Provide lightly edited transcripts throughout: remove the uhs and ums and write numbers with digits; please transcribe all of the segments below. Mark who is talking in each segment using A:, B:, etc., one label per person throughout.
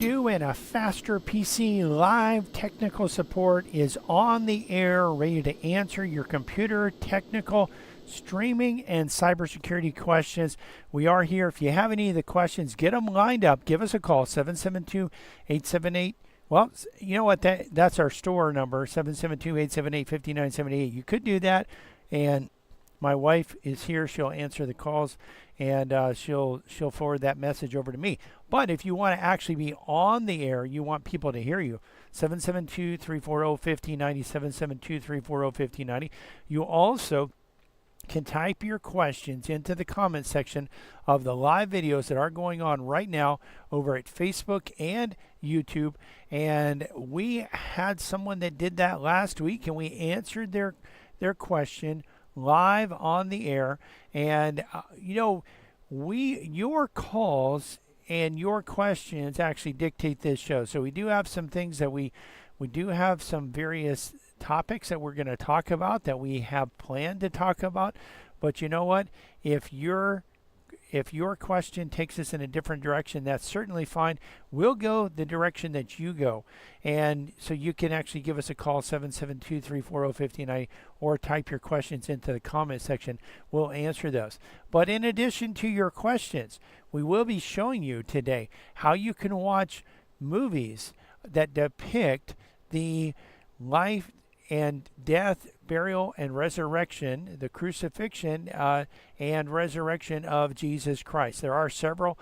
A: You and a faster PC live technical support is on the air, ready to answer your computer technical, streaming, and cybersecurity questions. We are here. If you have any of the questions, get them lined up. Give us a call, 772-878. Well, you know what? That's our store number, 772-878-5978. You could do that, and my wife is here. She'll answer the calls, and she'll forward that message over to me. But if you want to actually be on the air, you want people to hear you, 772-340-5090, 772-340-5090. You also can type your questions into the comment section of the live videos that are going on right now over at Facebook and YouTube. And we had someone that did that last week, and we answered their question live on the air. And your calls and your questions actually dictate this show. So we do have some things that we do have some various topics that we're going to talk about that we have planned to talk about. But you know what? If your question takes us in a different direction, that's certainly fine. We'll go the direction that you go. And so you can actually give us a call, 772-340-5090, or type your questions into the comment section. We'll answer those. But in addition to your questions, we will be showing you today how you can watch movies that depict the life and death, burial, and resurrection, the crucifixion and resurrection of Jesus Christ. There's several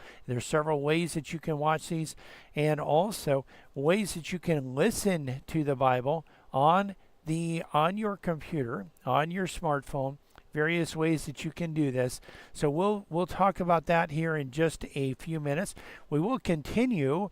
A: ways that you can watch these, and also ways that you can listen to the Bible on your computer, on your smartphone. Various ways that you can do this. So we'll talk about that here in just a few minutes. We will continue.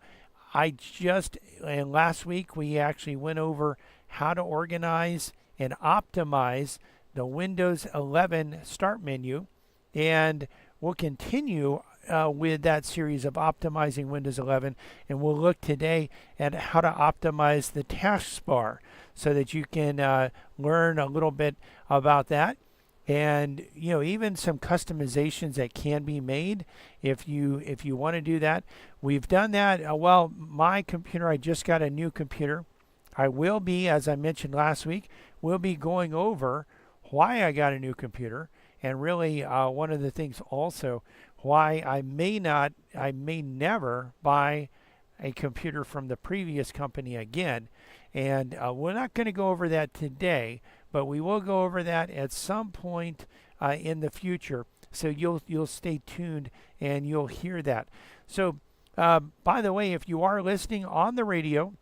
A: And last week we actually went over how to organize and optimize the Windows 11 start menu, and we'll continue with that series of optimizing Windows 11, and we'll look today at how to optimize the Taskbar so that you can learn a little bit about that. And even some customizations that can be made if you want to do that. We've done that. My computer, I just got a new computer. I will be, as I mentioned last week, we'll be going over why I got a new computer, and really one of the things also why I may never buy a computer from the previous company again. And we're not going to go over that today, but we will go over that at some point in the future. So you'll stay tuned and you'll hear that. So by the way, if you are listening on the radio,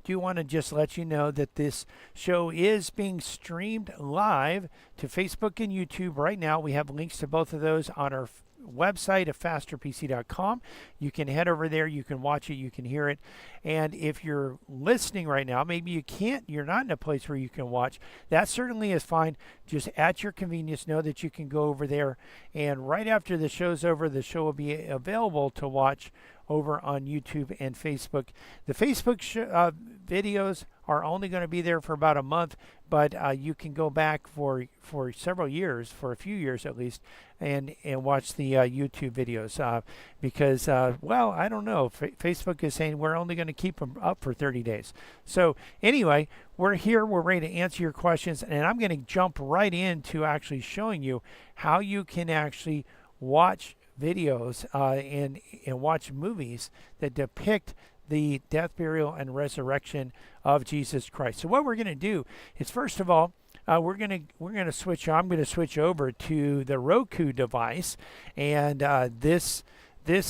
A: do want to just let you know that this show is being streamed live to Facebook and YouTube right now. We have links to both of those on our website at fasterpc.com. You can head over there, you can watch it, you can hear it. And if you're listening right now, maybe you're not in a place where you can watch, that certainly is fine. Just at your convenience, know that you can go over there, and right after the show's over, the show will be available to watch over on YouTube and Facebook. The Facebook videos are only going to be there for about a month, but you can go back for several years, for a few years at least, and watch the YouTube videos because, I don't know. Facebook is saying we're only going to keep them up for 30 days. So anyway, we're here. We're ready to answer your questions, and I'm going to jump right into actually showing you how you can actually watch videos and watch movies that depict the death, burial, and resurrection of Jesus Christ. So what we're going to do is, first of all, we're going to switch. I'm going to switch over to the Roku device, and this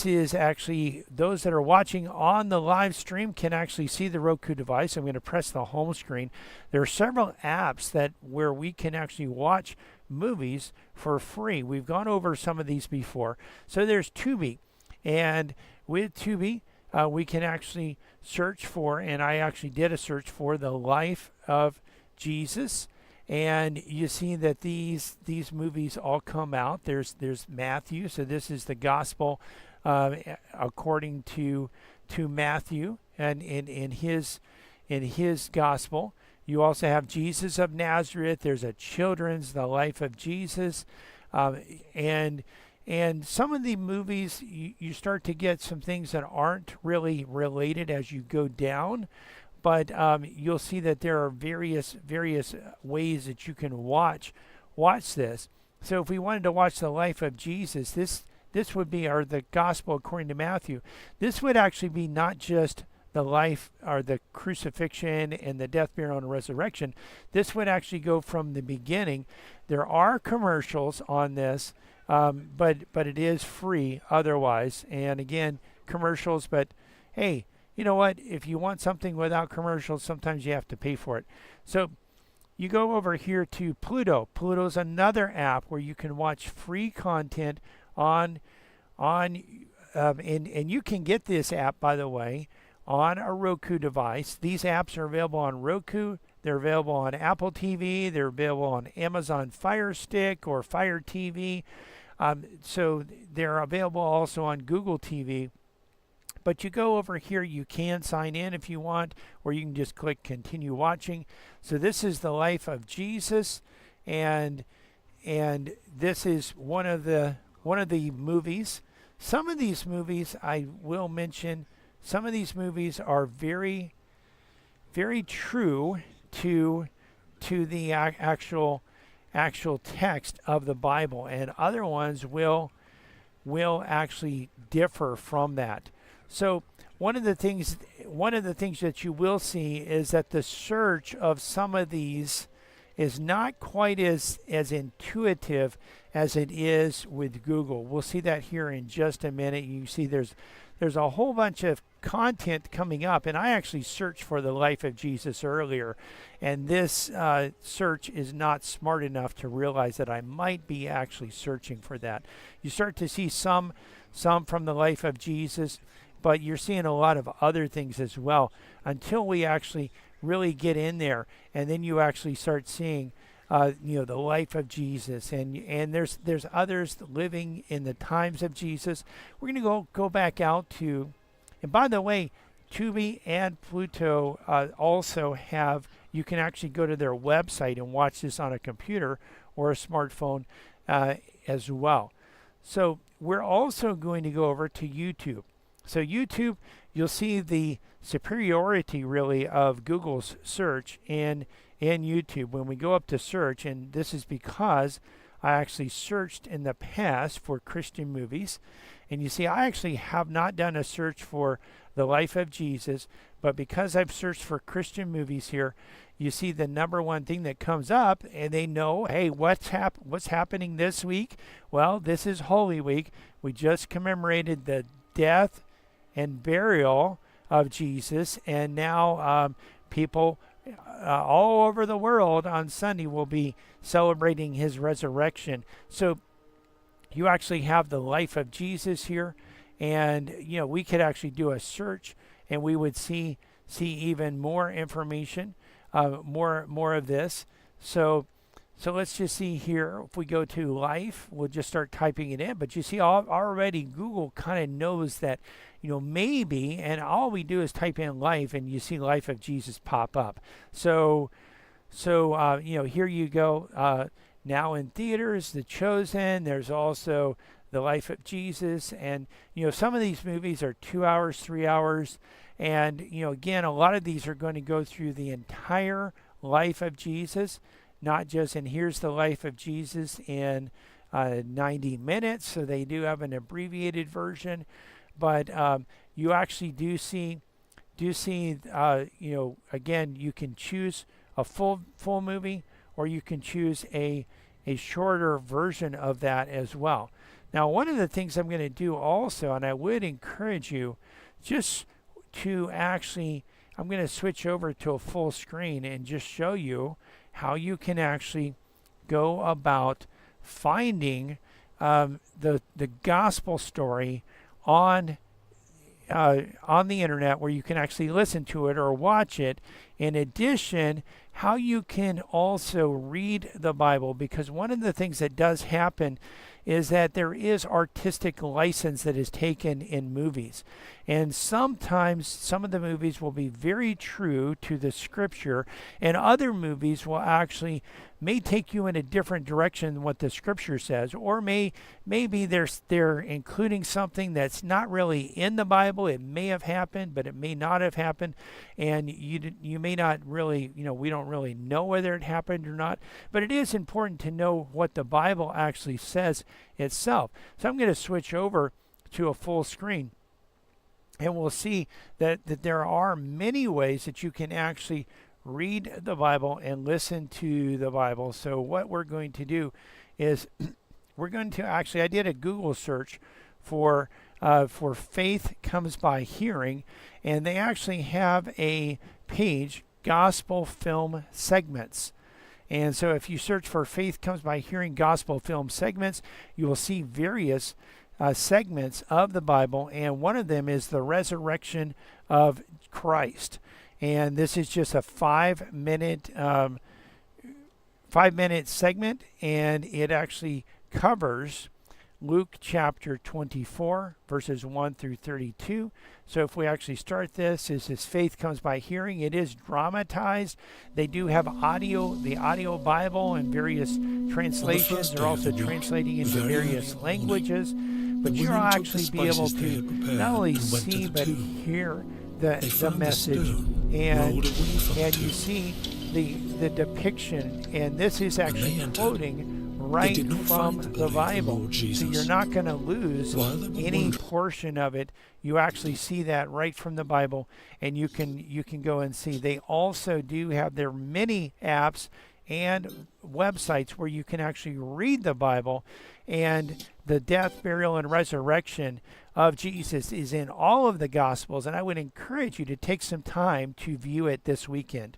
A: is actually, those that are watching on the live stream can actually see the Roku device. I'm going to press the home screen. There are several apps where we can actually watch movies for free. We've gone over some of these before. So there's Tubi, and with Tubi, we can actually search for, and I actually did a search for, the life of Jesus. And you see that these movies all come out. There's Matthew, so this is the gospel according to Matthew, and in his gospel. You also have Jesus of Nazareth. There's a children's, the life of Jesus, and And some of the movies, you start to get some things that aren't really related as you go down, but you'll see that there are various ways that you can watch this. So if we wanted to watch the life of Jesus, this would be, or the gospel according to Matthew. This would actually be not just the life or the crucifixion and the death, burial, and resurrection. This would actually go from the beginning. There are commercials on this, but it is free otherwise. And again, commercials, but hey, you know what? If you want something without commercials, sometimes you have to pay for it. So you go over here to Pluto. Pluto's another app where you can watch free content and you can get this app, by the way, on a Roku device. These apps are available on Roku. They're available on Apple TV. They're available on Amazon Fire Stick or Fire TV. So they're available also on Google TV. But you go over here, you can sign in if you want, or you can just click continue watching. So this is the life of Jesus, and this is one of the movies. Some of these movies, I will mention, some of these movies are very true to the actual text of the Bible, and other ones will actually differ from that. So one of the things that you will see is that the search of some of these is not quite as intuitive as it is with Google. We'll see that here in just a minute. You see there's a whole bunch of content coming up, and I actually searched for the life of Jesus earlier, and this search is not smart enough to realize that I might be actually searching for that. You start to see some from the life of Jesus, but you're seeing a lot of other things as well until we actually really get in there, and then you actually start seeing the life of Jesus, and there's others living in the times of Jesus. We're going to go back out to, and by the way, Tubi and Pluto also have, you can actually go to their website and watch this on a computer or a smartphone as well. So we're also going to go over to YouTube. So YouTube, you'll see the superiority really of Google's search in YouTube when we go up to search, and this is because I actually searched in the past for Christian movies, and you see I actually have not done a search for the life of Jesus, but because I've searched for Christian movies here, you see the number one thing that comes up, and they know, hey, what's happening this week? Well, this is Holy Week. We just commemorated the death and burial of Jesus, and now people all over the world on Sunday will be celebrating his resurrection. So you actually have the life of Jesus here, and we could actually do a search, and we would see even more information, more of this. So let's just see here. If we go to life, we'll just start typing it in. But you see, already Google kind of knows that, maybe, and all we do is type in life, and you see life of Jesus pop up. So here you go. Now in theaters, The Chosen. There's also the life of Jesus, and some of these movies are 2 hours, 3 hours, and again, a lot of these are going to go through the entire life of Jesus. Not just, and here's the life of Jesus in 90 minutes. So they do have an abbreviated version, but you actually do see, again, you can choose a full movie, or you can choose a shorter version of that as well. Now, one of the things I'm going to do also, and I would encourage you just to actually, I'm going to switch over to a full screen and just show you how you can actually go about finding the gospel story on the internet, where you can actually listen to it or watch it. In addition, how you can also read the Bible, because one of the things that does happen is that there is artistic license that is taken in movies. And sometimes some of the movies will be very true to the scripture, and other movies will actually may take you in a different direction than what the scripture says, or maybe they're including something that's not really in the Bible. It may have happened, but it may not have happened, and you may not really, we don't really know whether it happened or not. But it is important to know what the Bible actually says itself. So I'm going to switch over to a full screen, and we'll see that there are many ways that you can actually read the Bible and listen to the Bible. So what we're going to do is we're going to actually, I did a Google search for Faith Comes by Hearing, and they actually have a page, Gospel Film Segments. And so if you search for Faith Comes by Hearing Gospel Film Segments, you will see various segments of the Bible, and one of them is the resurrection of Christ. And this is just a 5-minute segment, and it actually covers Luke chapter 24, verses 1 through 32. So if we actually start this, is this Faith Comes by Hearing. It is dramatized. They do have audio, the audio Bible, and various translations. They're also translating into various languages. But you'll actually be able to not only see but hear the message, and you see the depiction, and this is actually quoting right from the Bible. So you're not going to lose any portion of it. You actually see that right from the Bible, and you can go and see. They also do have their many apps and websites where you can actually read the Bible, and the death, burial, and resurrection of Jesus is in all of the Gospels, and I would encourage you to take some time to view it this weekend.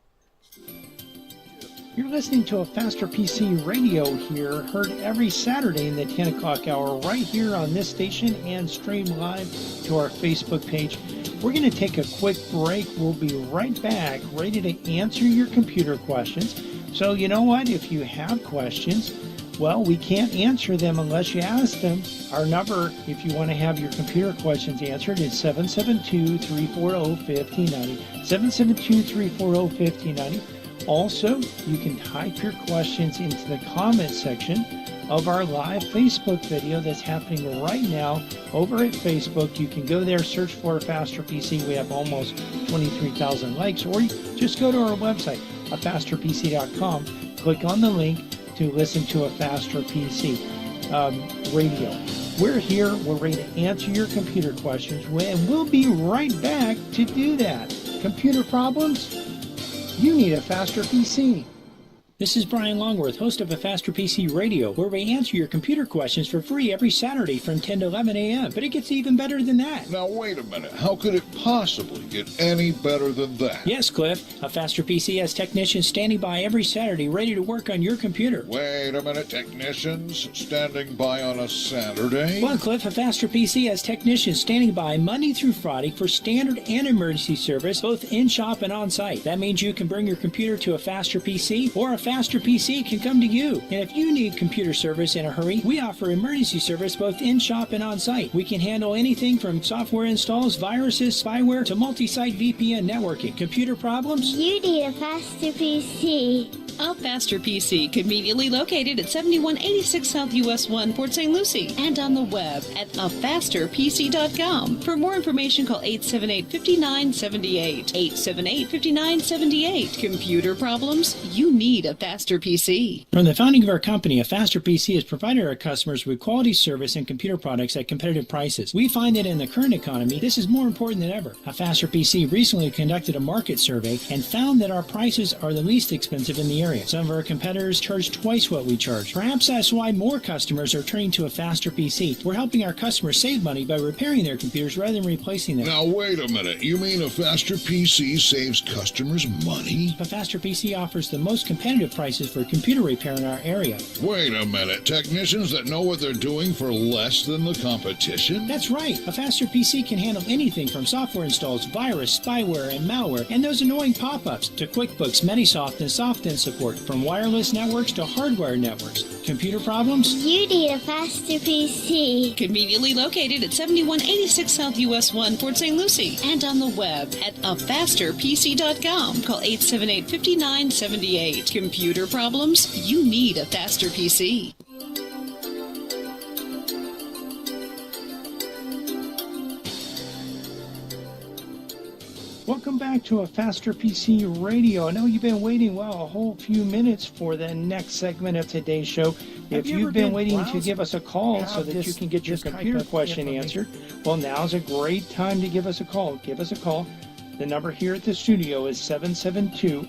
B: You're listening to a Faster PC radio here, heard every Saturday in the 10 o'clock hour right here on this station and streamed live to our Facebook page. We're going to take a quick break. We'll be right back, ready to answer your computer questions. So you know what? If you have questions, well, we can't answer them unless you ask them. Our number, if you want to have your computer questions answered, is 772-340-5090. 772-340-5090. Also, you can type your questions into the comment section of our live Facebook video that's happening right now over at Facebook. You can go there, search for Faster PC. We have almost 23,000 likes. Or you just go to our website, afasterpc.com. Click on the link to listen to a Faster PC radio. We're here. We're ready to answer your computer questions, and we'll be right back to do that. Computer problems? You need a Faster PC. This is Brian Longworth, host of a Faster PC Radio, where we answer your computer questions for free every Saturday from 10 to 11 a.m. But it gets even better than that.
C: Now, wait a minute. How could it possibly get any better than that?
B: Yes, Cliff. A Faster PC has technicians standing by every Saturday ready to work on your computer.
C: Wait a minute. Technicians standing by on a Saturday?
B: Well, Cliff, a Faster PC has technicians standing by Monday through Friday for standard and emergency service, both in-shop and on-site. That means you can bring your computer to a Faster PC, or a Faster PC can come to you. And if you need computer service in a hurry, we offer emergency service both in-shop and on-site. We can handle anything from software installs, viruses, spyware, to multi-site VPN networking. Computer problems?
D: You need a Faster PC.
E: A Faster PC, conveniently located at 7186 South US 1, Port St. Lucie, and on the web at afasterpc.com. For more information, call 878-5978. 878-5978. Computer problems? You need a Faster PC.
B: From the founding of our company, a Faster PC has provided our customers with quality service and computer products at competitive prices. We find that in the current economy, this is more important than ever. A Faster PC recently conducted a market survey and found that our prices are the least expensive in the area. Some of our competitors charge twice what we charge. Perhaps that's why more customers are turning to a Faster PC. We're helping our customers save money by repairing their computers rather than replacing them.
C: Now, wait a minute. You mean a Faster PC saves customers money?
B: A Faster PC offers the most competitive prices for computer repair in our area.
C: Wait a minute. Technicians that know what they're doing for less than the competition?
B: That's right. A Faster PC can handle anything from software installs, virus, spyware, and malware, and those annoying pop-ups, to QuickBooks, Metisoft, and SoftIn support. support, from wireless networks to hardware networks. Computer problems?
D: You need a faster PC.
E: Conveniently located at 7186 South US 1, Port St. Lucie. And on the web at afasterpc.com. Call 878-5978. Computer problems? You need a faster PC.
B: Welcome back to a Faster PC Radio. I know you've been waiting, a whole few minutes for the next segment of today's show. If you've been waiting to give us a call so that you can get your computer question answered, well, now's a great time to give us a call. Give us a call. The number here at the studio is 772-340-1590.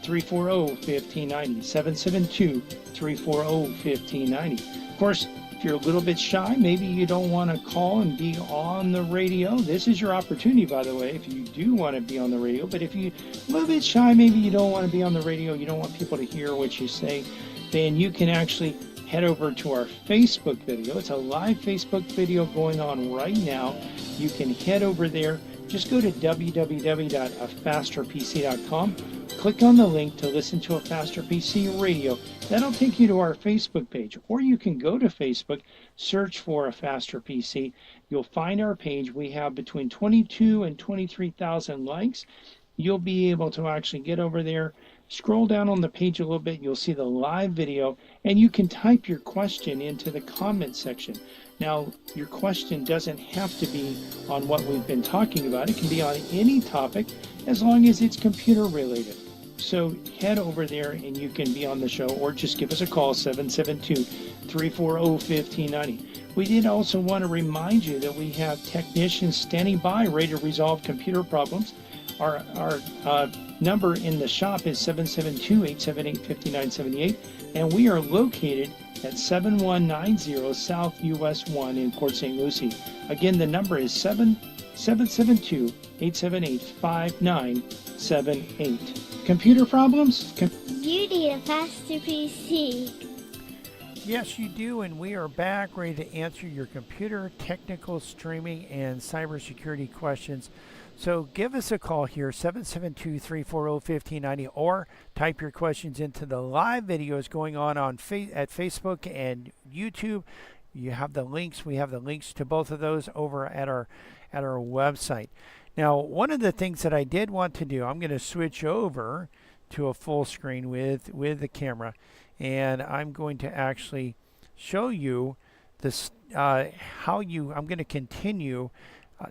B: 772-340-1590. Of course, if you're a little bit shy, maybe you don't want to call and be on the radio. This is your opportunity, by the way, if you do want to be on the radio. But if you're a little bit shy, maybe you don't want to be on the radio, you don't want people to hear what you say, then you can actually head over to our Facebook video. It's a live Facebook video going on right now. You can head over there. Just go to www.afasterpc.com. Click on the link to listen to a Faster PC Radio. That'll take you to our Facebook page. Or you can go to Facebook, search for a Faster PC. You'll find our page. We have between 22 and 23,000 likes. You'll be able to actually get over there, scroll down on the page a little bit. You'll see the live video, and you can type your question into the comment section. Now, your question doesn't have to be on what we've been talking about. It can be on any topic as long as it's computer related. So head over there and you can be on the show, or just give us a call, 772-340-1590. We did also want to remind you that we have technicians standing by ready to resolve computer problems. Our number in the shop is 772-878-5978, and we are located at 7190 South US 1 in Port St. Lucie. Again, the number is 772-878-5978. Computer problems?
D: You need a faster PC.
A: Yes, you do, and we are back ready to answer your computer, technical, streaming, and cybersecurity questions. So give us a call here, 772-340-1590, or type your questions into the live videos going on at Facebook and YouTube. You have the links. We have the links to both of those over at our website. Now, one of the things that I did want to do, I'm going to switch over to a full screen with the camera, and I'm going to actually show you this I'm going to continue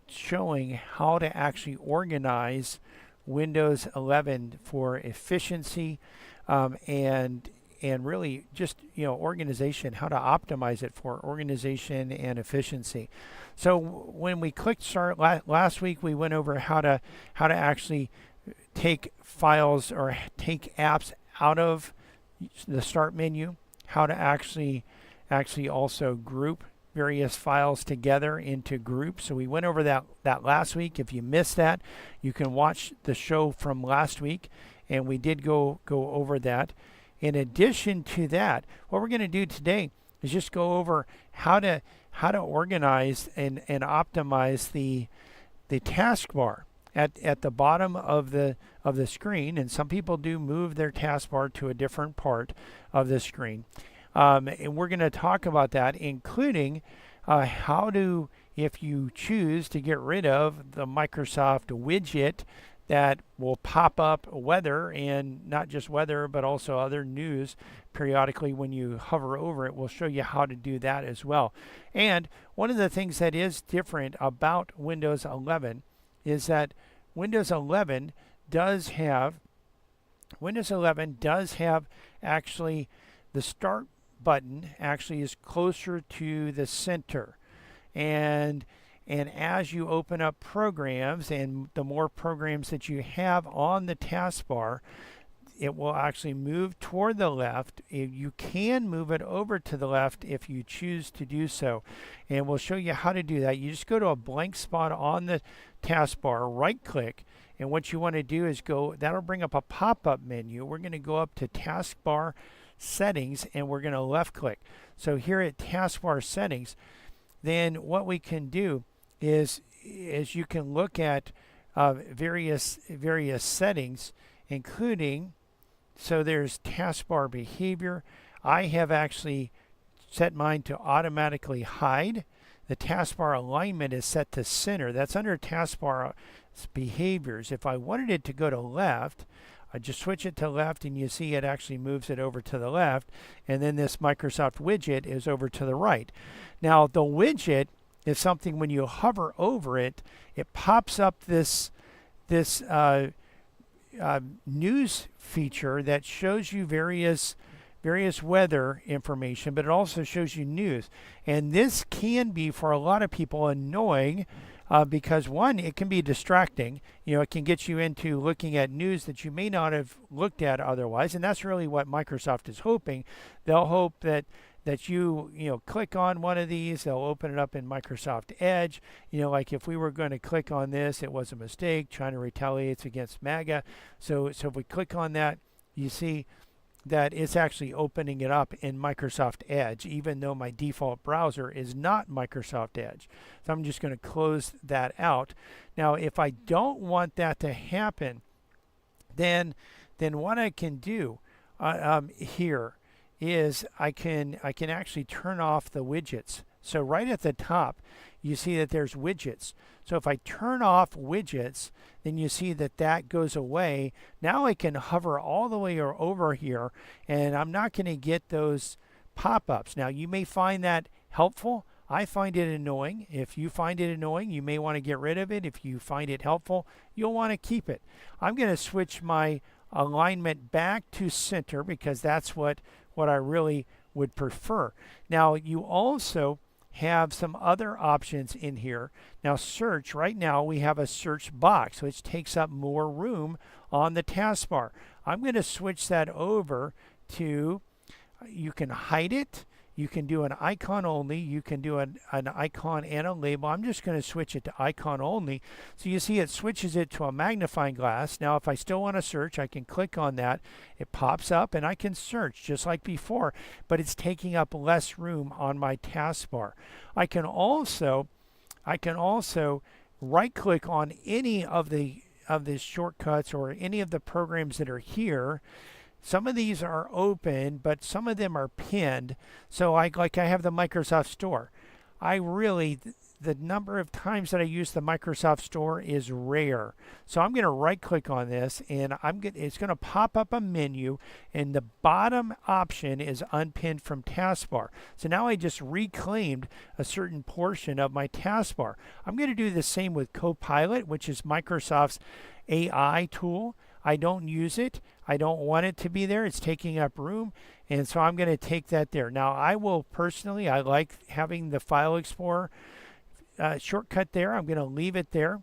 A: showing how to actually organize Windows 11 for efficiency and really just organization, how to optimize it for organization and efficiency. So when we clicked start last week, we went over how to actually take files or take apps out of the start menu, how to actually also group various files together into groups. So we went over that last week. If you missed that, you can watch the show from last week, and we did go over that. In addition to that, what we're going to do today is just go over how to organize and optimize the taskbar at the bottom of the screen. And some people do move their taskbar to a different part of the screen. And we're going to talk about that, including how to, if you choose to get rid of the Microsoft widget that will pop up weather, and not just weather, but also other news periodically when you hover over it. We'll show you how to do that as well. And one of the things that is different about Windows 11 is that Windows 11 does have actually the start button actually is closer to the center, and as you open up programs, and the more programs that you have on the taskbar, it will actually move toward the left. You can move it over to the left if you choose to do so, and we'll show you how to do that. You just go to a blank spot on the taskbar, right click, and what you want to do is that'll bring up a pop-up menu. We're going to go up to taskbar settings, and we're going to left click. So here at taskbar settings, then what we can do is you can look at various settings, including so there's taskbar behavior. I have actually set mine to automatically hide. The taskbar alignment is set to center. That's under taskbar behaviors. If I wanted it to go to left, I just switch it to left, and you see it actually moves it over to the left. And then this Microsoft widget is over to the right. Now, the widget is something when you hover over it, it pops up this news feature that shows you various weather information, but it also shows you news. And this can be, for a lot of people, annoying because, one, it can be distracting. It can get you into looking at news that you may not have looked at otherwise, and that's really what Microsoft is hoping. They'll hope that you click on one of these, they'll open it up in Microsoft Edge. Like if we were going to click on this, it was a mistake. China retaliates against MAGA. So if we click on that, you see that it's actually opening it up in Microsoft Edge, even though my default browser is not Microsoft Edge. So I'm just going to close that out. Now, if I don't want that to happen, then what I can do here is I can actually turn off the widgets. So right at the top, you see that there's widgets. So if I turn off widgets, then you see that goes away. Now I can hover all the way over here, and I'm not going to get those pop-ups. Now, you may find that helpful. I find it annoying. If you find it annoying, you may want to get rid of it. If you find it helpful, you'll want to keep it. I'm going to switch my alignment back to center because that's what I really would prefer. Now, you also have some other options in here. Now, search, right now we have a search box, which takes up more room on the taskbar. I'm going to switch that over to, you can hide it, you can do an icon only, you can do an icon and a label. I'm just going to switch it to icon only. So you see it switches it to a magnifying glass. Now, if I still want to search, I can click on that. It pops up and I can search just like before, but it's taking up less room on my taskbar. I can also right click on any of the shortcuts or any of the programs that are here. Some of these are open, but some of them are pinned. So I have the Microsoft Store. The number of times that I use the Microsoft Store is rare. So I'm going to right click on this, and it's going to pop up a menu, and the bottom option is unpinned from taskbar. So now I just reclaimed a certain portion of my taskbar. I'm going to do the same with Copilot, which is Microsoft's AI tool. I don't use it. I don't want it to be there. It's taking up room. And so I'm going to take that there. Now, I like having the File Explorer shortcut there. I'm going to leave it there.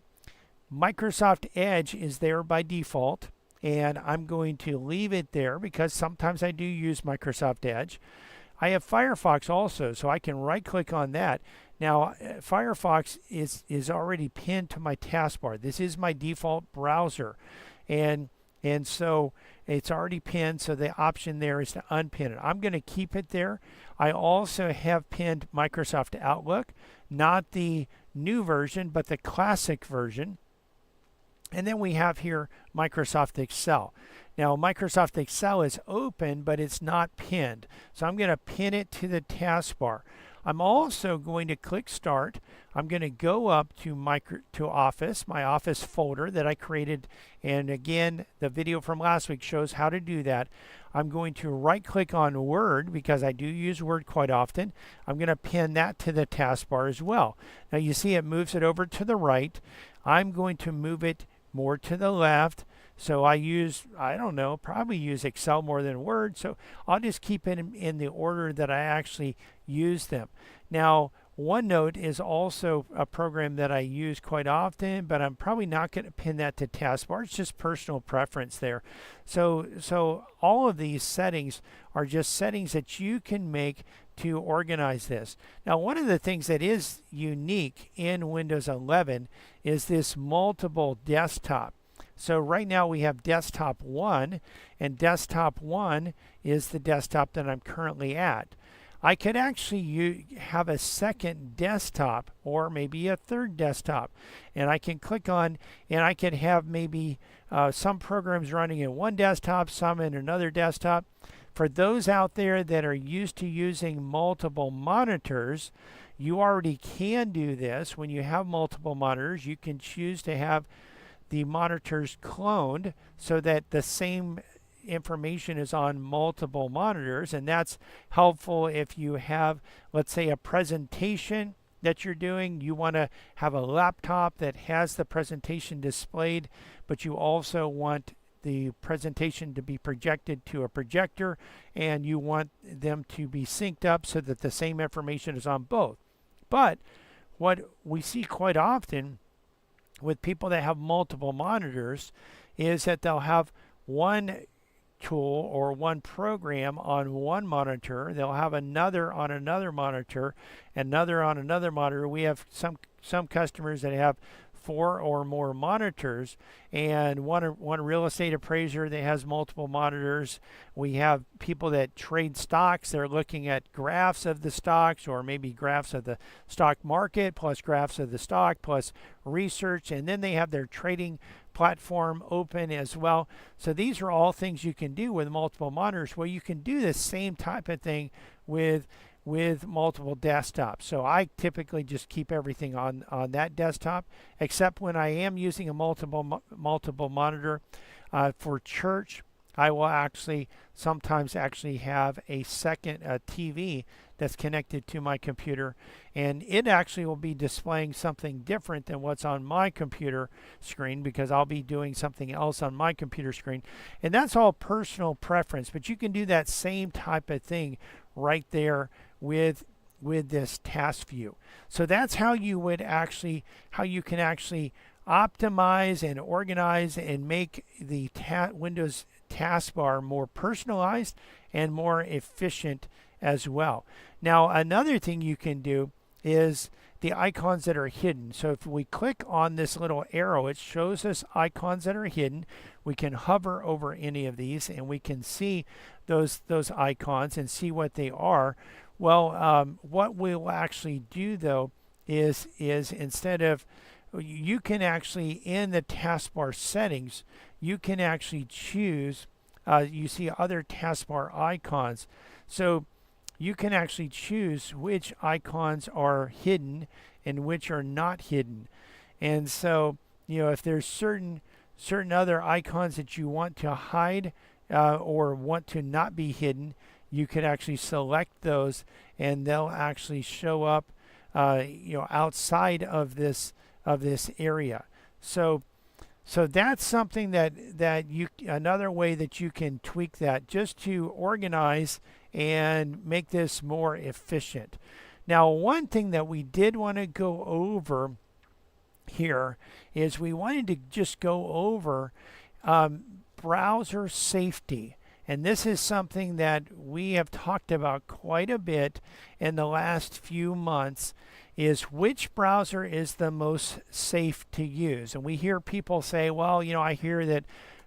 A: Microsoft Edge is there by default. And I'm going to leave it there because sometimes I do use Microsoft Edge. I have Firefox also, so I can right click on that. Now, Firefox is already pinned to my taskbar. This is my default browser. And so it's already pinned, so the option there is to unpin it. I'm going to keep it there. I also have pinned Microsoft Outlook, not the new version, but the classic version. And then we have here Microsoft Excel. Now, Microsoft Excel is open, but it's not pinned. So I'm going to pin it to the taskbar. I'm also going to click Start. I'm going to go up to Office, my Office folder that I created. And again, the video from last week shows how to do that. I'm going to right-click on Word because I do use Word quite often. I'm going to pin that to the taskbar as well. Now, you see it moves it over to the right. I'm going to move it more to the left. So probably use Excel more than Word. So I'll just keep it in the order that I actually use them. Now, OneNote is also a program that I use quite often, but I'm probably not going to pin that to taskbar. It's just personal preference there. So all of these settings are just settings that you can make to organize this. Now, one of the things that is unique in Windows 11 is this multiple desktop. So right now we have desktop 1, and desktop 1 is the desktop that I'm currently at. I could actually have a second desktop or maybe a third desktop, and I can click on, and I can have maybe some programs running in one desktop, some in another desktop. For those out there that are used to using multiple monitors, you already can do this. When you have multiple monitors, you can choose to have the monitors cloned so that the same information is on multiple monitors, and that's helpful if you have, let's say, a presentation that you're doing. You want to have a laptop that has the presentation displayed, but you also want the presentation to be projected to a projector, and you want them to be synced up so that the same information is on both. But what we see quite often with people that have multiple monitors is that they'll have one tool or one program on one monitor, they'll have another on another monitor, another on another monitor. We have some customers that have 4 or more monitors, and one real estate appraiser that has multiple monitors. We have people that trade stocks. They're looking at graphs of the stocks, or maybe graphs of the stock market plus graphs of the stock plus research, and then they have their trading platform open as well. So these are all things you can do with multiple monitors. Well, you can do the same type of thing with multiple desktops. So I typically just keep everything on that desktop, except when I am using a multiple monitor. For church, I will actually sometimes have a second TV that's connected to my computer, and it actually will be displaying something different than what's on my computer screen, because I'll be doing something else on my computer screen, and that's all personal preference. But you can do that same type of thing right there with this task view. So that's how you can actually optimize and organize and make the Windows taskbar more personalized and more efficient as well. Now, another thing you can do is the icons that are hidden. So if we click on this little arrow, it shows us icons that are hidden. We can hover over any of these and we can see those icons and see what they are. Well, what we'll actually do though is instead of, you can actually, in the taskbar settings, you can actually choose, you see other taskbar icons. So you can actually choose which icons are hidden and which are not hidden. And so, if there's certain other icons that you want to hide or want to not be hidden, you could actually select those and they'll actually show up outside of this area. So that's something that you, another way that you can tweak that just to organize and make this more efficient. Now, one thing that we did want to go over here is we wanted to just go over browser safety. And this is something that we have talked about quite a bit in the last few months, is which browser is the most safe to use. And we hear people say, well, I hear that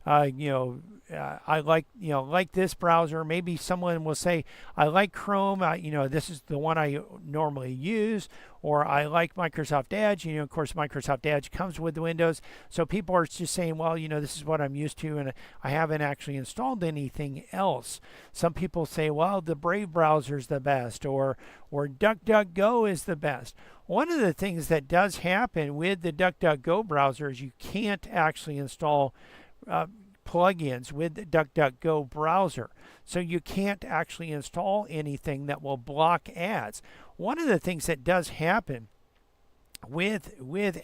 A: I like this browser. Maybe someone will say, I like Chrome. This is the one I normally use. Or I like Microsoft Edge. Of course, Microsoft Edge comes with Windows. So people are just saying, well, this is what I'm used to, and I haven't actually installed anything else. Some people say, well, the Brave browser is the best, or DuckDuckGo is the best. One of the things that does happen with the DuckDuckGo browser is you can't actually install plugins with the DuckDuckGo browser. So you can't actually install anything that will block ads. One of the things that does happen with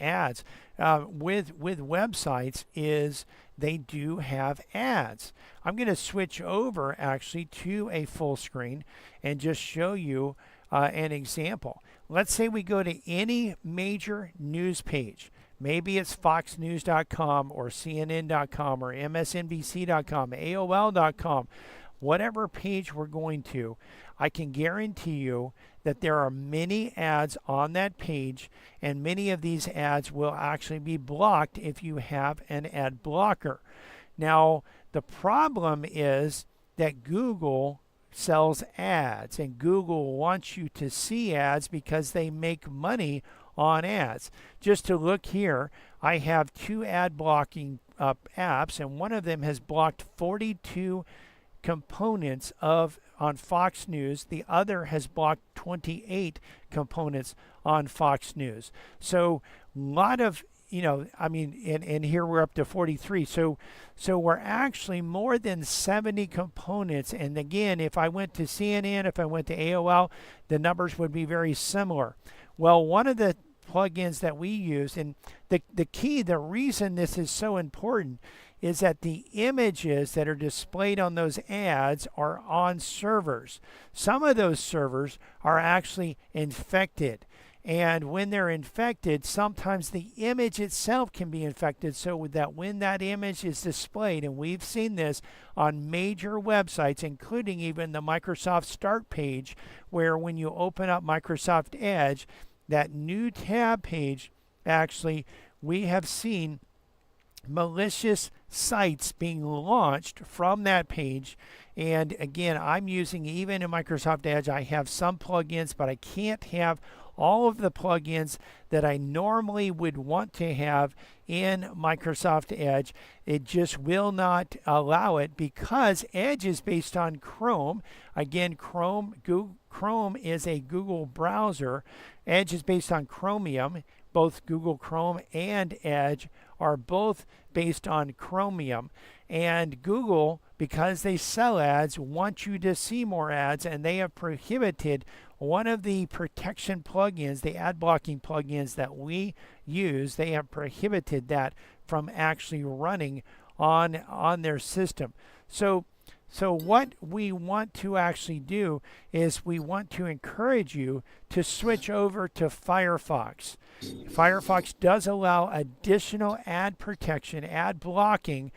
A: ads, with websites, is they do have ads. I'm going to switch over actually to a full screen and just show you an example. Let's say we go to any major news page. Maybe it's foxnews.com or cnn.com or msnbc.com, aol.com, whatever page we're going to. I can guarantee you that there are many ads on that page, and many of these ads will actually be blocked if you have an ad blocker. Now, the problem is that Google sells ads, and Google wants you to see ads because they make money on ads. Just to look here, I have 2 ad blocking apps, and one of them has blocked 42 components on Fox News. The other has blocked 28 components on Fox News. So a lot of, and here we're up to 43. So we're actually more than 70 components. And again, if I went to CNN, if I went to AOL, the numbers would be very similar. Well, one of the plugins that we use, and the reason this is so important is that the images that are displayed on those ads are on servers. Some of those servers are actually infected. And when they're infected, sometimes the image itself can be infected, so that when that image is displayed, and we've seen this on major websites, including even the Microsoft Start page, where when you open up Microsoft Edge, that new tab page, actually, we have seen malicious sites being launched from that page. And again, I'm using, even in Microsoft Edge, I have some plugins, but I can't have all of the plugins that I normally would want to have in Microsoft Edge. It just will not allow it because Edge is based on Chrome. Again, Chrome is a Google browser. Edge is based on Chromium. Both Google Chrome and Edge are both based on Chromium. And Google, because they sell ads, want you to see more ads, and they have prohibited one of the protection plugins, the ad blocking plugins that we use. They have prohibited that from actually running on their system. So what we want to actually do is we want to encourage you to switch over to Firefox. Firefox does allow additional ad protection, ad blocking,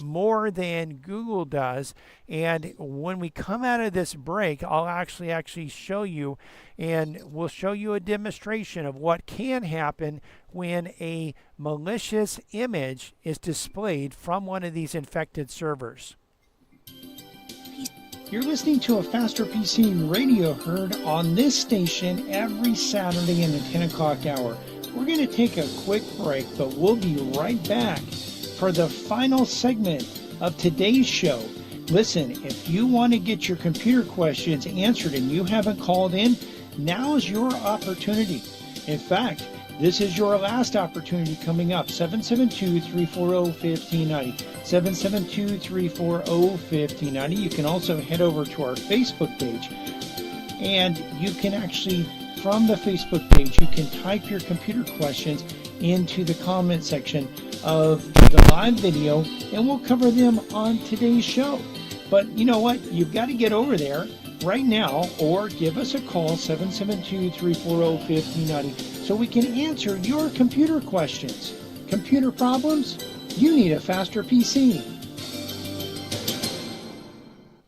A: more than Google does. And when we come out of this break, I'll actually show you, and we'll show you a demonstration of what can happen when a malicious image is displayed from one of these infected servers.
B: You're listening to a Faster PC radio heard on this station every Saturday in the 10 o'clock hour. We're going to take a quick break, but we'll be right back for the final segment of today's show. Listen, if you want to get your computer questions answered and you haven't called in, now's your opportunity. In fact, this is your last opportunity coming up. 772-340-1590. 772-340-1590. You can also head over to our Facebook page, and you can actually, from the Facebook page, you can type your computer questions into the comment section of the live video, and we'll cover them on today's show. But you know what? You've got to get over there right now, or give us a call, 772-340-1590, so we can answer your computer questions. Computer problems? You need a faster PC.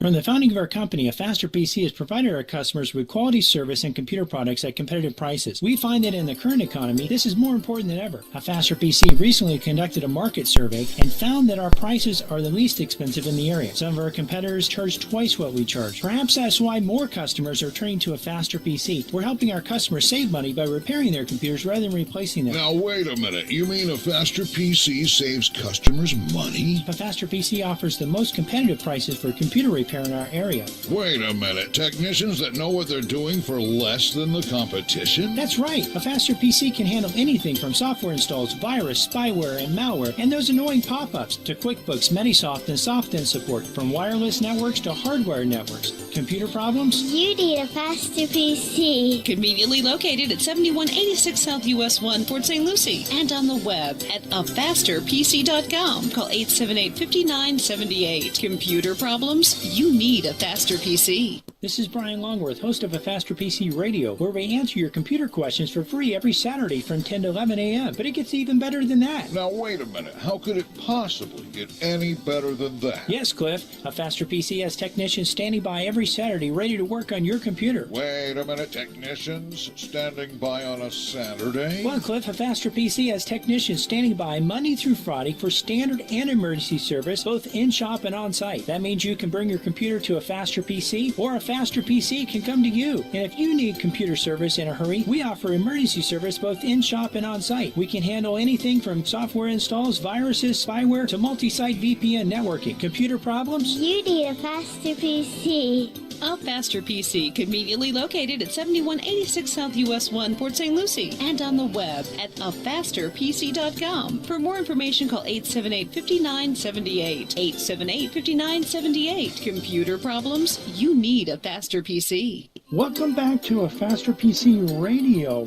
B: From the founding of our company, A Faster PC has provided our customers with quality service and computer products at competitive prices. We find that in the current economy, this is more important than ever. A Faster PC recently conducted a market survey and found that our prices are the least expensive in the area. Some of our competitors charge twice what we charge. Perhaps that's why more customers are turning to A Faster PC. We're helping our customers save money by repairing their computers rather than replacing them.
C: Now, wait a minute. You mean A Faster PC saves customers money?
B: A Faster PC offers the most competitive prices for computer repair in our area.
C: Wait a minute. Technicians that know what they're doing for less than the competition?
B: That's right. A Faster PC can handle anything from software installs, virus, spyware, and malware, and those annoying pop-ups, to QuickBooks, Metisoft, and SoftIn support, from wireless networks to hardware networks. Computer problems?
D: You need a faster PC.
E: Conveniently located at 7186 South US 1, Port St. Lucie, and on the web at afasterpc.com. Call 878-5978. Computer problems? You need a faster PC.
B: This is Brian Longworth, host of A Faster PC Radio, where we answer your computer questions for free every Saturday from 10 to 11 a.m. But it gets even better than that.
C: Now, wait a minute. How could it possibly get any better than that?
B: Yes, Cliff. A Faster PC has technicians standing by every Saturday ready to work on your computer.
C: Wait a minute. Technicians standing by on a Saturday?
B: Well, Cliff, A Faster PC has technicians standing by Monday through Friday for standard and emergency service, both in-shop and on-site. That means you can bring your computer to a faster PC, or a faster PC can come to you. And if you need computer service in a hurry, we offer emergency service both in-shop and on-site. We can handle anything from software installs, viruses, spyware, to multi-site VPN networking. Computer problems?
D: You need a faster PC.
E: A Faster PC, conveniently located at 7186 South US 1, Port St. Lucie, and on the web at afasterpc.com. For more information, call 878-5978. 878-5978. Computer problems? You need a Faster PC.
B: Welcome back to A Faster PC Radio.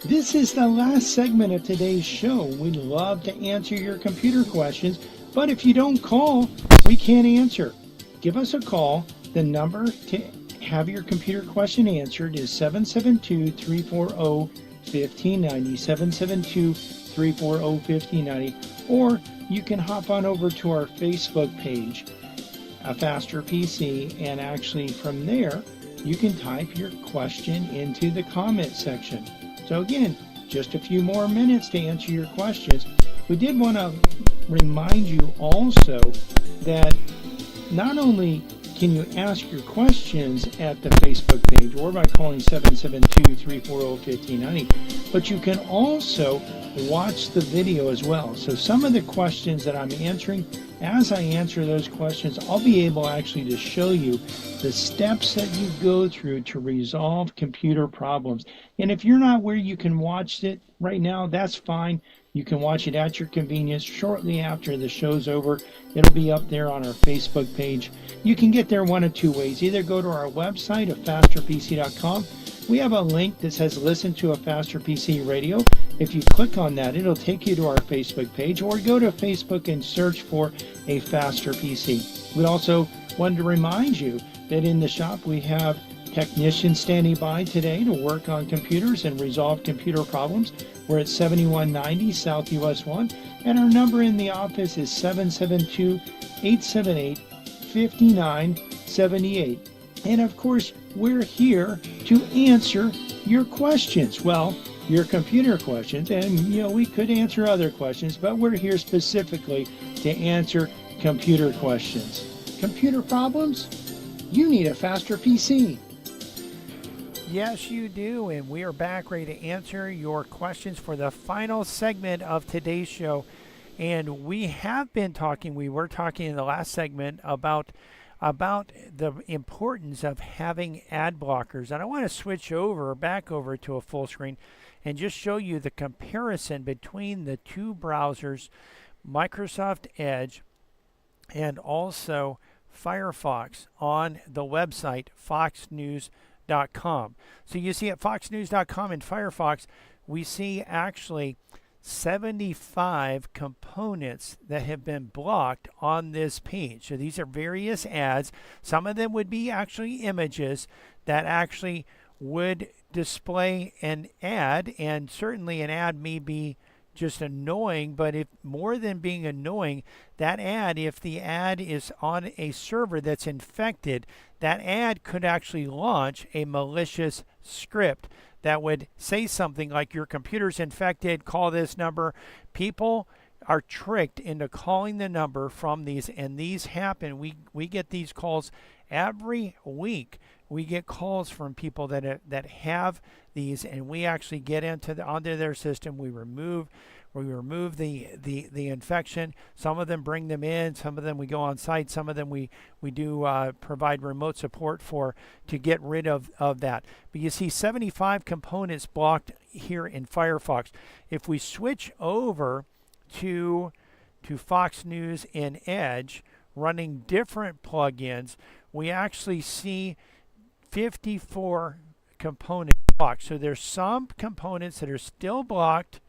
B: This is the last segment of today's show. We'd love to answer your computer questions, but if you don't call, we can't answer. Give us a call. The number to have your computer question answered is 772-340-1590, 772-340-1590, or you can hop on over to our Facebook page, A Faster PC, and actually from there, you can type your question into the comment section. So again, just a few more minutes to answer your questions. We did want to remind you also that not only can you ask your questions at the Facebook page or by calling 772-340-1590, but you can also watch the video as well. So some of the questions that I'm answering, as I answer those questions, I'll be able actually to show you the steps that you go through to resolve computer problems. And if you're not where you can watch it right now, that's fine. You can watch it at your convenience shortly after the show's over. It'll be up there on our Facebook page. You can get there one of two ways. Either go to our website, afasterpc.com. We have a link that says Listen to A Faster PC Radio. If you click on that, it'll take you to our Facebook page, or go to Facebook and search for A Faster PC. We also wanted to remind you that in the shop we have technicians standing by today to work on computers and resolve computer problems. We're at 7190 South US 1, and our number in the office is 772-878-5978. And of course, we're here to answer your questions. Well, your computer questions, and we could answer other questions, but we're here specifically to answer computer questions. Computer problems? You need a faster PC.
A: Yes, you do, and we are back ready to answer your questions for the final segment of today's show. And we were talking in the last segment about the importance of having ad blockers. And I want to switch back over to a full screen and just show you the comparison between the two browsers, Microsoft Edge and also Firefox, on the website foxnews.com. So you see at foxnews.com and Firefox, we see actually 75 components that have been blocked on this page. So these are various ads. Some of them would be actually images that actually would display an ad, and certainly an ad may be just annoying, but if more than being annoying, that ad, if the ad is on a server that's infected, that ad could actually launch a malicious script that would say something like, your computer's infected, call this number. People are tricked into calling the number from these, and these happen. We get these calls every week. We get calls from people that have these, and we actually get onto their system. We remove the infection. Some of them bring them in. Some of them we go on site. Some of them we do provide remote support to get rid of that. But you see 75 components blocked here in Firefox. If we switch over to Fox News and Edge, running different plugins, we actually see 54 components blocked. So there's some components that are still blocked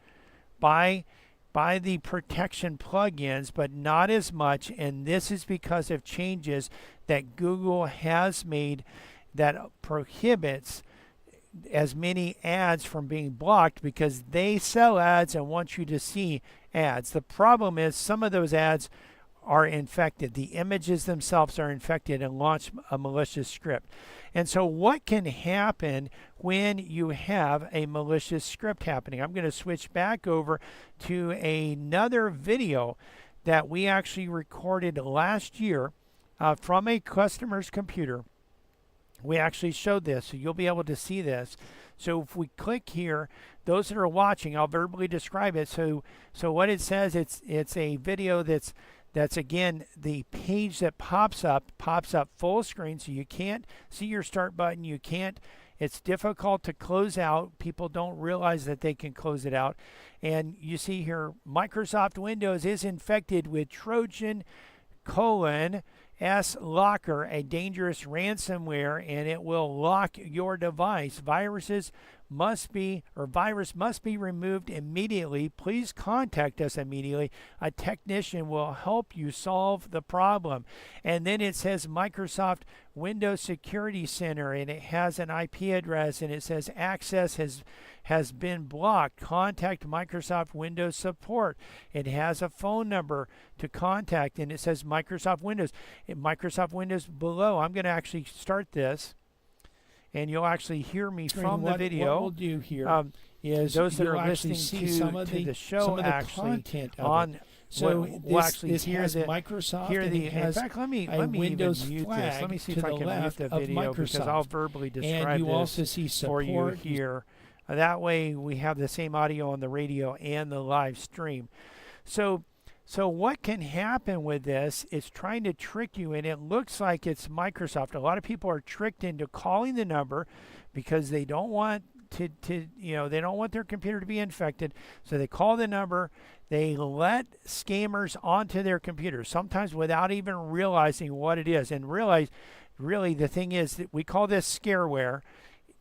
A: by the protection plugins, but not as much, and this is because of changes that Google has made that prohibits as many ads from being blocked, because they sell ads and want you to see ads. The problem is some of those ads are infected. The images themselves are infected and launch a malicious script. And so what can happen when you have a malicious script happening? I'm going to switch back over to another video that we actually recorded last year from a customer's computer. We actually showed this, so you'll be able to see this. So if we click here, those that are watching, I'll verbally describe it. So what it says, it's a video that's again, the page that pops up full screen, so you can't see your start button. You can't. It's difficult to close out. People don't realize that they can close it out. And you see here, Microsoft Windows is infected with Trojan S Locker, a dangerous ransomware, and it will lock your device. Virus must be removed immediately. Please contact us immediately. A technician will help you solve the problem. And then it says Microsoft Windows Security Center, and it has an IP address, and it says access has been blocked. Contact Microsoft Windows support. It has a phone number to contact, and it says Microsoft Windows. Microsoft Windows below. I'm going to actually start this, and you'll actually hear me from the video.
B: What we'll do here is
A: those that
B: you'll
A: are listening
B: see
A: to
B: some of
A: the show
B: some of the
A: actually
B: content of
A: on.
B: it. So
A: we'll actually
B: this
A: hear
B: has
A: the
B: Microsoft,
A: hear
B: and
A: the.
B: it
A: In
B: has
A: fact, let me
B: a Windows
A: even mute this.
B: flag
A: Let me see
B: to
A: if I
B: the
A: can mute
B: left
A: the
B: of
A: video because I'll
B: Microsoft.
A: verbally describe
B: And you
A: this
B: also see
A: for you
B: support.
A: here. That way we have the same audio on the radio and the live stream. So what can happen with this is trying to trick you, and it looks like it's Microsoft. A lot of people are tricked into calling the number because they don't want they don't want their computer to be infected. So they call the number. They let scammers onto their computers, sometimes without even realizing what it is. And really the thing is that we call this scareware.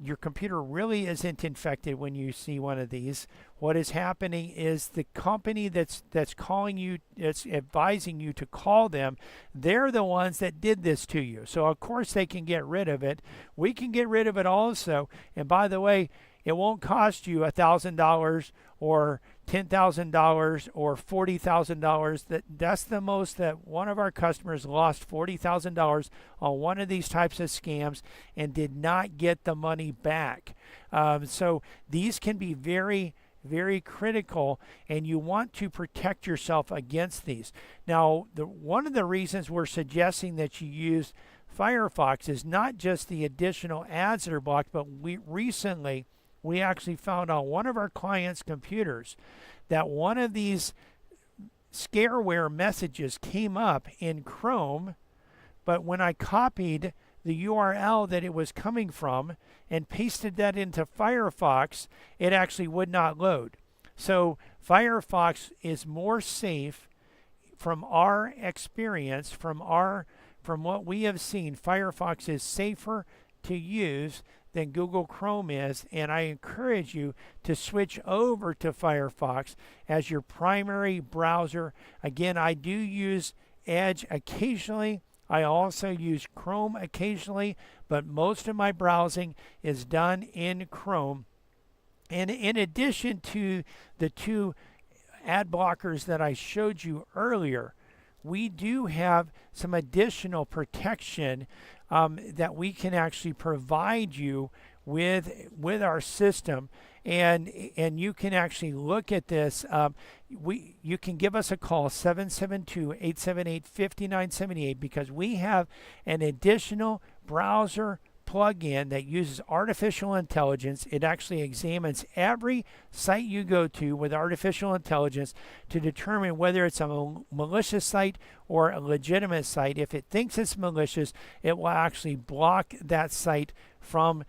A: Your computer really isn't infected when you see one of these. What is happening is the company that's calling you, that's advising you to call them, they're the ones that did this to you. So of course they can get rid of it. We can get rid of it also. And by the way, it won't cost you $1,000 or $10,000 or $40,000. That's the most that one of our customers lost $40,000 on one of these types of scams and did not get the money back. So these can be very, very critical, and you want to protect yourself against these. Now, one of the reasons we're suggesting that you use Firefox is not just the additional ads that are blocked, but recently we actually found on one of our clients' computers that one of these scareware messages came up in Chrome, but when I copied the URL that it was coming from and pasted that into Firefox, it actually would not load. So Firefox is more safe from our experience, from what we have seen. Firefox is safer to use than Google Chrome is, and I encourage you to switch over to Firefox as your primary browser. Again, I do use Edge occasionally. I also use Chrome occasionally, but most of my browsing is done in Chrome. And in addition to the two ad blockers that I showed you earlier, we do have some additional protection that we can actually provide you with our system, and you can actually look at this. You can give us a call 772-878-5978 because we have an additional browser plugin that uses artificial intelligence. It actually examines every site you go to with artificial intelligence to determine whether it's a malicious site or a legitimate site. If it thinks it's malicious, it will actually block that site from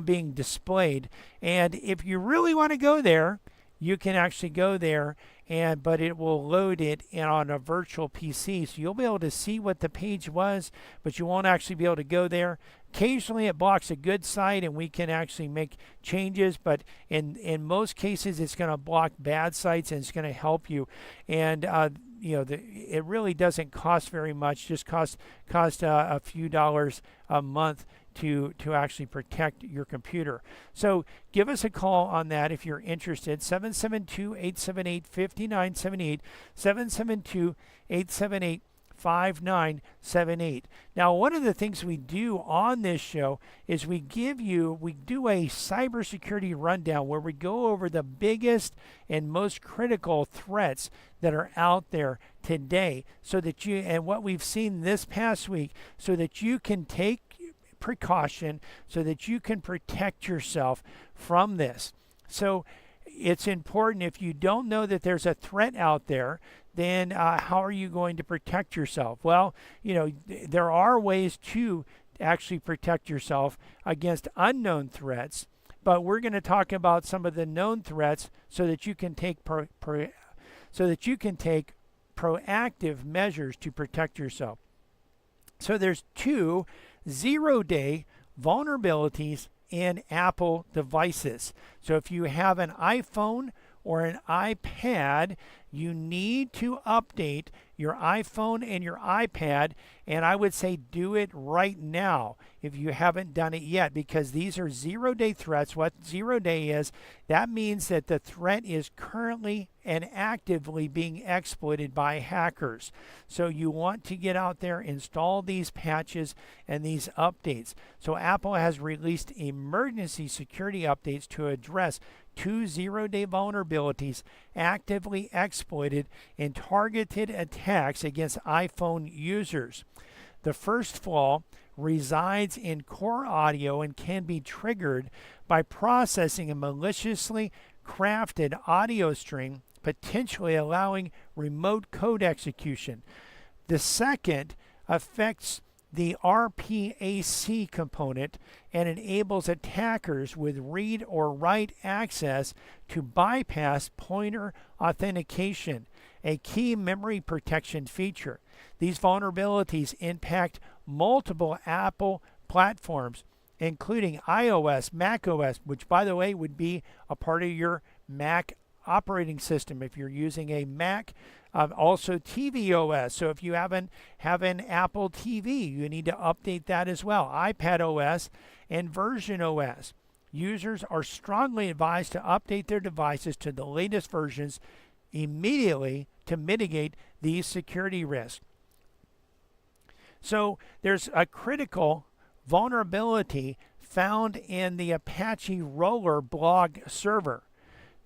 A: being displayed. And if you really want to go there, you can actually go there, but it will load it on a virtual PC. So you'll be able to see what the page was, but you won't actually be able to go there. Occasionally it blocks a good site and we can actually make changes, but in most cases it's going to block bad sites and it's going to help you. And it really doesn't cost very much, just cost a few dollars a month to actually protect your computer. So give us a call on that if you're interested. 772-878-5978, 5978. Now, one of the things we do on this show is we do a cybersecurity rundown where we go over the biggest and most critical threats that are out there today, so that and what we've seen this past week, so that you can take precaution, so that you can protect yourself from this. So it's important, if you don't know that there's a threat out there, then how are you going to protect yourself? Well, there are ways to actually protect yourself against unknown threats, but we're going to talk about some of the known threats so that you can take proactive measures to protect yourself. So there's 2 zero-day vulnerabilities in Apple devices. So if you have an iPhone or an iPad, you need to update your iPhone and your iPad, and I would say do it right now if you haven't done it yet, because these are zero-day threats. What zero-day is, that means that the threat is currently and actively being exploited by hackers. So you want to get out there, install these patches and these updates. So Apple has released emergency security updates to address 2 zero-day vulnerabilities actively exploited in targeted attacks against iPhone users. The first flaw resides in core audio and can be triggered by processing a maliciously crafted audio stream, potentially allowing remote code execution. The second affects the RPAC component and enables attackers with read or write access to bypass pointer authentication, a key memory protection feature. These vulnerabilities impact multiple Apple platforms, including iOS, macOS, which, by the way, would be a part of your Mac operating system if you're using a Mac. Also tvOS. So if you have an Apple TV, you need to update that as well. iPad OS and version OS. Users are strongly advised to update their devices to the latest versions immediately to mitigate these security risks. So there's a critical vulnerability found in the Apache Roller blog server.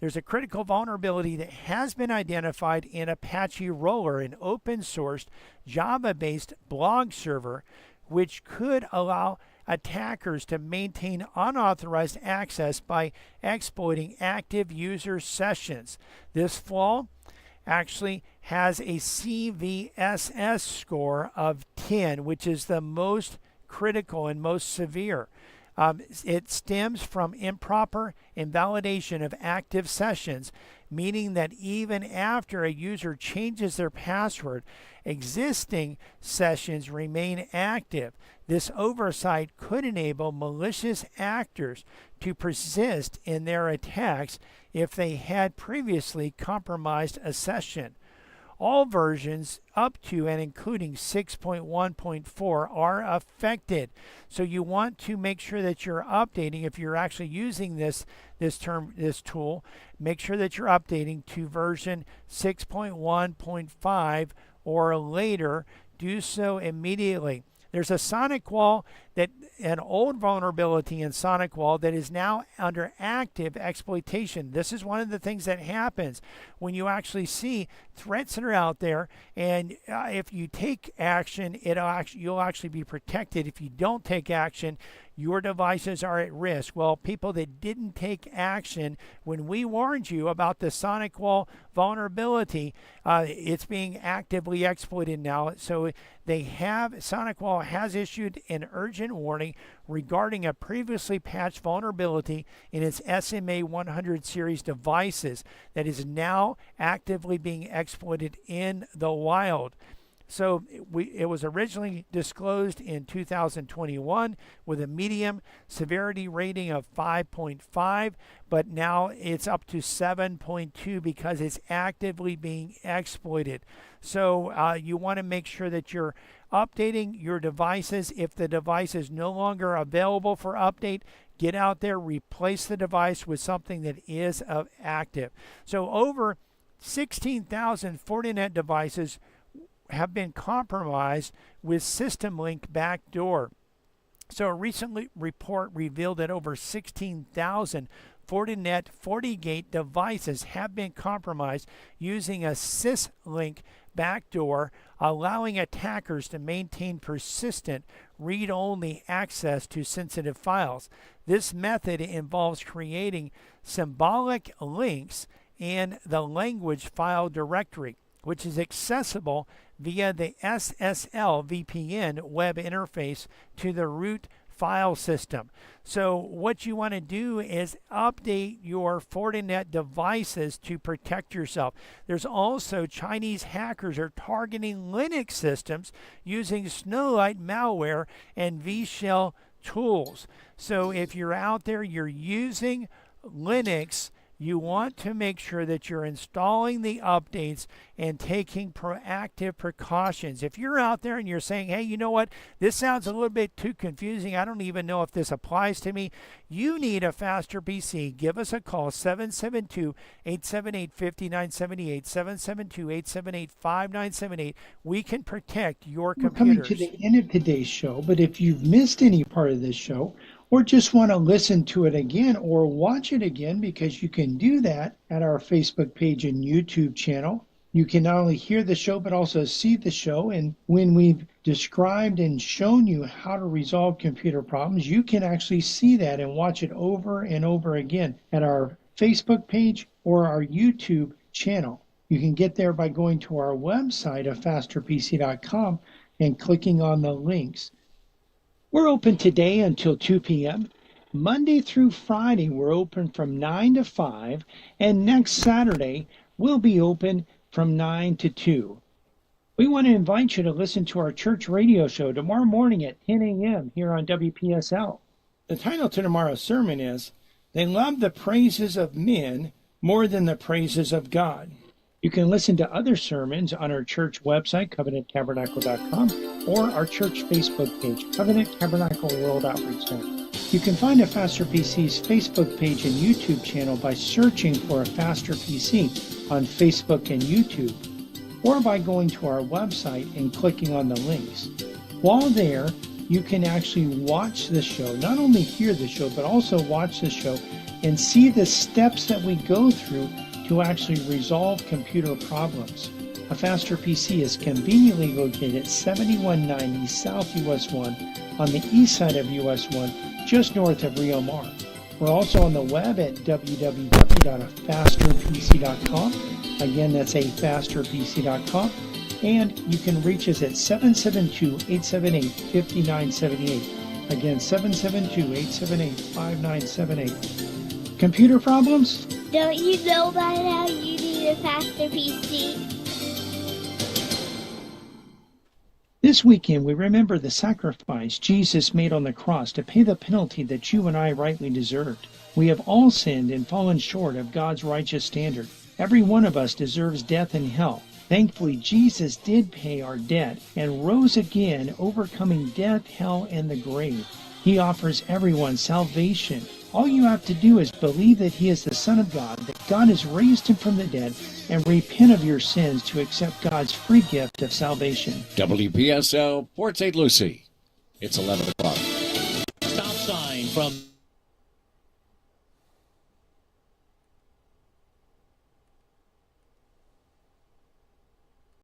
A: There's a critical vulnerability that has been identified in Apache Roller, an open-sourced Java-based blog server, which could allow attackers to maintain unauthorized access by exploiting active user sessions. This flaw actually has a CVSS score of 10, which is the most critical and most severe. It stems from improper invalidation of active sessions, meaning that even after a user changes their password, existing sessions remain active. This oversight could enable malicious actors to persist in their attacks if they had previously compromised a session. All versions up to and including 6.1.4 are affected. So you want to make sure that you're updating. If you're actually using this tool, make sure that you're updating to version 6.1.5 or later. Do so immediately. There's a SonicWall, an old vulnerability in SonicWall that is now under active exploitation. This is one of the things that happens when you actually see threats that are out there, and if you take action, you'll actually be protected. If you don't take action, your devices are at risk. Well, people that didn't take action when we warned you about the SonicWall vulnerability, it's being actively exploited now. So SonicWall has issued an urgent warning regarding a previously patched vulnerability in its SMA 100 series devices that is now actively being exploited in the wild. So it was originally disclosed in 2021 with a medium severity rating of 5.5, but now it's up to 7.2 because it's actively being exploited. So you want to make sure that you're updating your devices. If the device is no longer available for update, get out there, replace the device with something that is active. So over 16,000 Fortinet devices have been compromised with system link backdoor. So a recent report revealed that over 16,000 Fortinet FortiGate devices have been compromised using a syslink backdoor, allowing attackers to maintain persistent read-only access to sensitive files. This method involves creating symbolic links in the language file directory, which is accessible via the SSL VPN web interface to the root file system. So what you want to do is update your Fortinet devices to protect yourself. There's also Chinese hackers are targeting Linux systems using Snowlight malware and vShell tools. So if you're out there, you're using Linux, you want to make sure that you're installing the updates and taking proactive precautions. If you're out there and you're saying, hey, you know what, this sounds a little bit too confusing, I don't even know if this applies to me, you need a faster PC. Give us a call, 772-878-5978, 772-878-5978. We can protect your computers.
B: We're coming to the end of today's show, but if you've missed any part of this show, or just want to listen to it again or watch it again, because you can do that at our Facebook page and YouTube channel. You can not only hear the show, but also see the show. And when we've described and shown you how to resolve computer problems, you can actually see that and watch it over and over again at our Facebook page or our YouTube channel. You can get there by going to our website of fasterpc.com and clicking on the links. We're open today until 2 p.m. Monday through Friday, we're open from 9 to 5. And next Saturday, we'll be open from 9 to 2. We want to invite you to listen to our church radio show tomorrow morning at 10 a.m. here on WPSL. The title to tomorrow's sermon is, They Love the Praises of Men More Than the Praises of God. You can listen to other sermons on our church website, covenanttabernacle.com, or our church Facebook page, Covenant Tabernacle World Outreach Center. You can find a Faster PC's Facebook page and YouTube channel by searching for a Faster PC on Facebook and YouTube, or by going to our website and clicking on the links. While there, you can actually watch the show, not only hear the show, but also watch the show and see the steps that we go through to actually resolve computer problems. A Faster PC is conveniently located at 7190 South US 1 on the east side of US 1, just north of Rio Mar. We're also on the web at www.afasterpc.com. Again, that's afasterpc.com. And you can reach us at 772-878-5978. Again, 772-878-5978. Computer problems?
D: Don't you know by now you need a faster PC?
B: This weekend, we remember the sacrifice Jesus made on the cross to pay the penalty that you and I rightly deserved. We have all sinned and fallen short of God's righteous standard. Every one of us deserves death and hell. Thankfully, Jesus did pay our debt and rose again, overcoming death, hell, and the grave. He offers everyone salvation. All you have to do is believe that He is the Son of God, that God has raised Him from the dead, and repent of your sins to accept God's free gift of salvation.
F: WPSL, Port St. Lucie. It's 11 o'clock.
G: Stop sign from